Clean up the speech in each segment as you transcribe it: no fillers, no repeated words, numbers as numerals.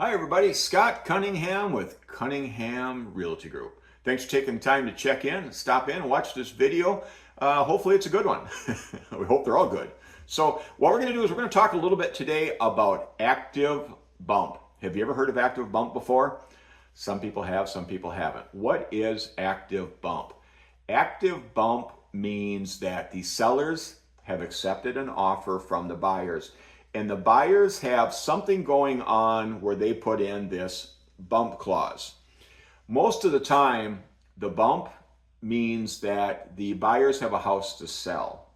Hi everybody, Scott Cunningham with Cunningham Realty Group. Thanks for taking the time to check in, stop in, and watch this video. Hopefully it's a good one. We hope they're all good. So what we're going to do is we're going to talk a little bit today about active bump. Have you ever heard of active bump before? Some people have, some people haven't. What is active bump? Active bump means that the sellers have accepted an offer from the buyers, and the buyers have something going on where they put in this bump clause. Most of the time, the bump means that the buyers have a house to sell.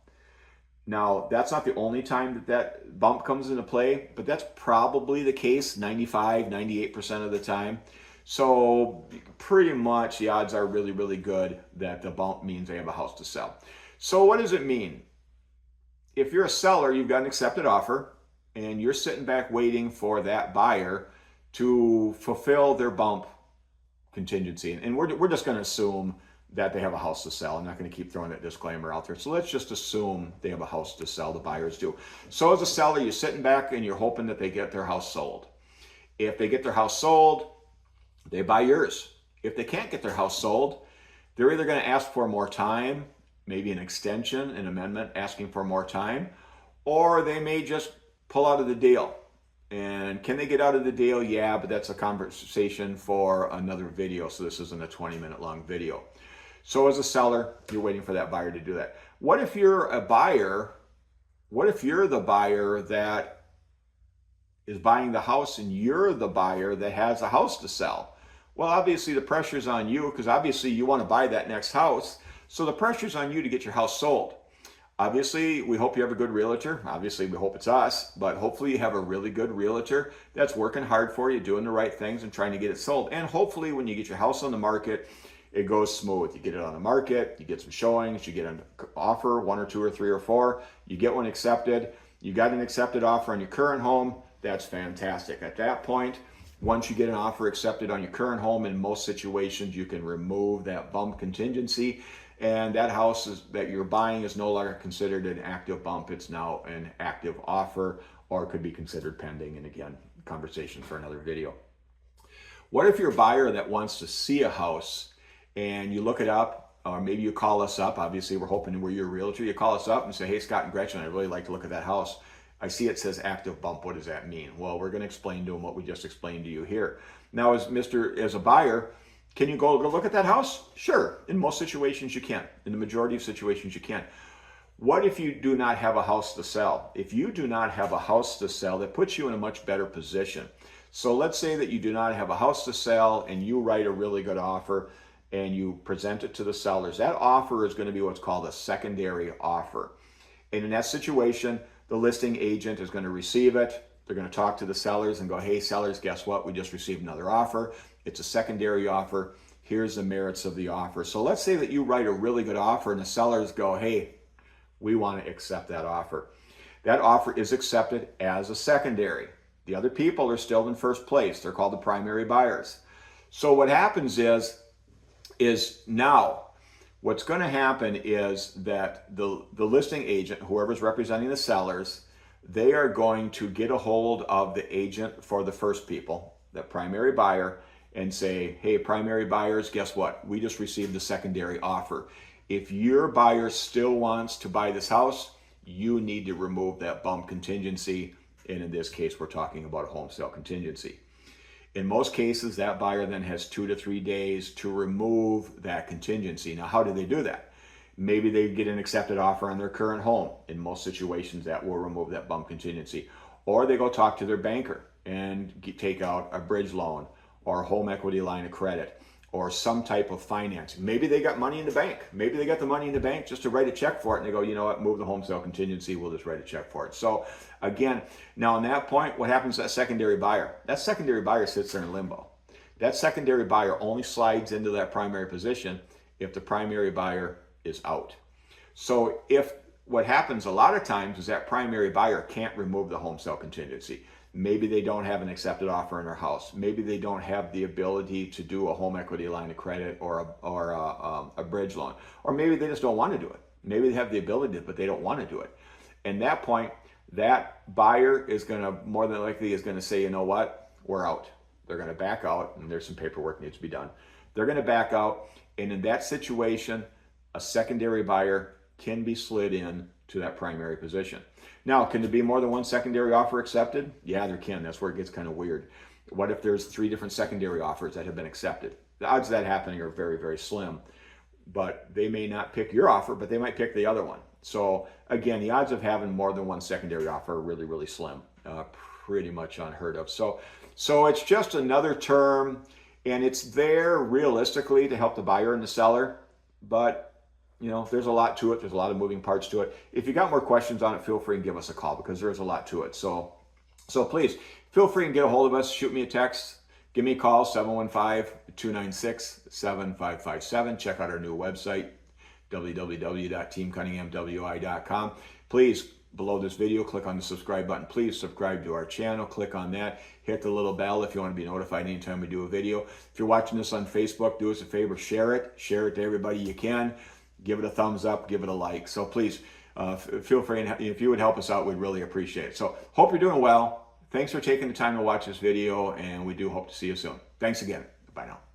Now, that's not the only time that that bump comes into play, but that's probably the case 95, 98% of the time. So pretty much the odds are really, really good that the bump means they have a house to sell. So what does it mean? If you're a seller, you've got an accepted offer, and you're sitting back waiting for that buyer to fulfill their bump contingency. And we're just going to assume that they have a house to sell. I'm not going to keep throwing that disclaimer out there. So let's just assume they have a house to sell, the buyers do. So as a seller, you're sitting back and you're hoping that they get their house sold. If they get their house sold, they buy yours. If they can't get their house sold, they're either going to ask for more time, maybe an extension, an amendment asking for more time, or they may just pull out of the deal. And can they get out of the deal? Yeah, but that's a conversation for another video. So this isn't a 20-minute long video. So as a seller, you're waiting for that buyer to do that. What if you're a buyer? What if you're the buyer that is buying the house and you're the buyer that has a house to sell? Well, obviously the pressure's on you because obviously you want to buy that next house. So the pressure's on you to get your house sold. Obviously, we hope you have a good realtor. Obviously, we hope it's us, but hopefully you have a really good realtor that's working hard for you, doing the right things and trying to get it sold. And hopefully when you get your house on the market, it goes smooth. You get it on the market, you get some showings, you get an offer, one or two or three or four, you get one accepted, you got an accepted offer on your current home. That's fantastic. At that point, once you get an offer accepted on your current home, in most situations, you can remove that bump contingency. And that house that you're buying is no longer considered an active bump. It's now an active offer, or it could be considered pending. And again, conversation for another video. What if you're a buyer that wants to see a house and you look it up, or maybe you call us up? Obviously, we're hoping we're your realtor. You call us up and say, hey, Scott and Gretchen, I'd really like to look at that house. I see it says active bump. What does that mean? Well, we're going to explain to them what we just explained to you here. Now, as a buyer, can you go look at that house? Sure. In most situations, you can. In the majority of situations, you can. What if you do not have a house to sell? If you do not have a house to sell, that puts you in a much better position. So let's say that you do not have a house to sell and you write a really good offer and you present it to the sellers. That offer is going to be what's called a secondary offer. And in that situation, the listing agent is going to receive it. They're going to talk to the sellers and go, hey, sellers, guess what? We just received another offer. It's a secondary offer. Here's the merits of the offer. So let's say that you write a really good offer and the sellers go, hey, we want to accept that offer. That offer is accepted as a secondary. The other people are still in first place. They're called the primary buyers. So what happens is now what's going to happen is that the listing agent, whoever's representing the sellers, they are going to get a hold of the agent for the first people, the primary buyer, and say, hey, primary buyers, guess what? We just received the secondary offer. If your buyer still wants to buy this house, you need to remove that bump contingency. And in this case, we're talking about a home sale contingency. In most cases, that buyer then has 2 to 3 days to remove that contingency. Now, how do they do that? Maybe they get an accepted offer on their current home. In most situations, that will remove that bump contingency. Or they go talk to their banker and take out a bridge loan or a home equity line of credit or some type of financing. Maybe they got money in the bank. Maybe they got the money in the bank just to write a check for it. And they go, you know what, move the home sale contingency. We'll just write a check for it. So again, now on that point, what happens to that secondary buyer? That secondary buyer sits there in limbo. That secondary buyer only slides into that primary position if the primary buyer is out. So if what happens a lot of times is that primary buyer can't remove the home sale contingency. Maybe they don't have an accepted offer in their house. Maybe they don't have the ability to do a home equity line of credit or a bridge loan. Or maybe they just don't want to do it. Maybe they have the ability, but they don't want to do it. And that point, that buyer is going to, more than likely, is going to say, you know what? we're out. They're going to back out, and there's some paperwork needs to be done. They're going to back out, and in that situation, a secondary buyer can be slid in to that primary position. Now, can there be more than one secondary offer accepted? Yeah, there can. That's where it gets kind of weird. What if there's 3 different secondary offers that have been accepted? The odds of that happening are very, very slim. But they may not pick your offer, but they might pick the other one. So again, the odds of having more than one secondary offer are really, really slim, pretty much unheard of. So it's just another term, and it's there realistically to help the buyer and the seller, but you know, there's a lot to it. There's a lot of moving parts to it. If you got more questions on it, feel free and give us a call, because there's a lot to it. So please feel free and get a hold of us. Shoot me a text. Give me a call, 715-296-7557. Check out our new website, www.teamcunninghamwi.com. Please, below this video, click on the subscribe button. Please subscribe to our channel. Click on that. Hit the little bell if you want to be notified anytime we do a video. If you're watching this on Facebook, do us a favor, share it. Share it to everybody you can. Give it a thumbs up. Give it a like. So please, feel free, and if you would help us out, we'd really appreciate it. So hope you're doing well. Thanks for taking the time to watch this video, and we do hope to see you soon. Thanks again. Bye now.